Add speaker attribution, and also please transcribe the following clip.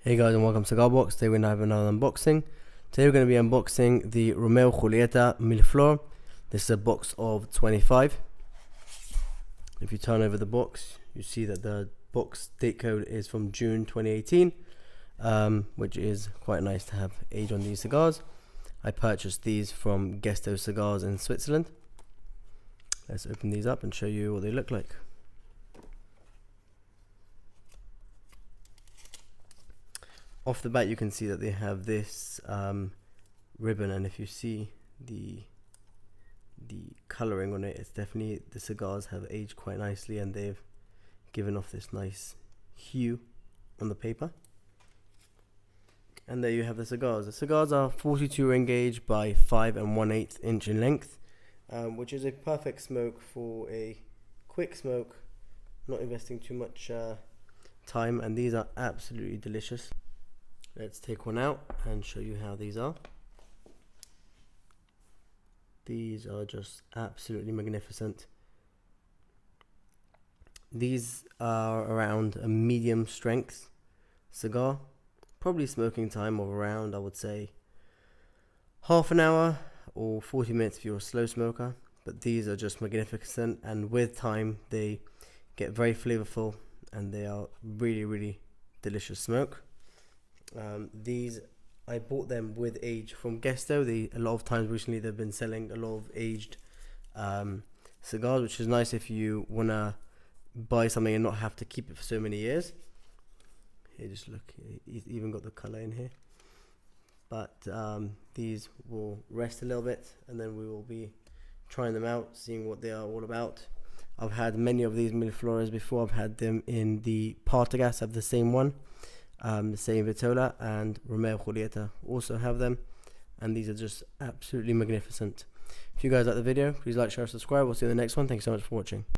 Speaker 1: Hey guys, and welcome to Cigar Box. Today we're going to have another unboxing. Today we're going to be unboxing the Romeo y Julieta Mille. This is a box of 25. If you turn over the box, you see that the box date code is from June 2018, which is quite nice to have age on these cigars. I purchased these from Gesto Cigars in Switzerland. Let's open these up and show you what they look like. Off the bat, you can see that they have this ribbon, and if you see the coloring on it, it's definitely, the cigars have aged quite nicely and they've given off this nice hue on the paper. And there you have the cigars. The cigars are 42 ring gauge by 5 1/8 inch in length, which is a perfect smoke for a quick smoke, not investing too much time, and these are absolutely delicious. Let's take one out and show you how these are. These are just absolutely magnificent. These are around a medium strength cigar, probably smoking time of around, I would say, half an hour or 40 minutes if you're a slow smoker. But these are just magnificent, and with time they get very flavorful and they are really delicious smoke. These, I bought them with age from Gesto. A lot of times recently they've been selling a lot of aged cigars, which is nice if you want to buy something and not have to keep it for so many years. Here, just look, he's even got the color in here. But these will rest a little bit and then we will be trying them out, seeing what they are all about. I've had many of these Mille before. I've had them in the Partagas. I have the same one. The same Vitola, and Romeo y Julieta also have them, and these are just absolutely magnificent. If you guys like the video, please like, share, subscribe. We'll see you in the next one. Thanks so much for watching.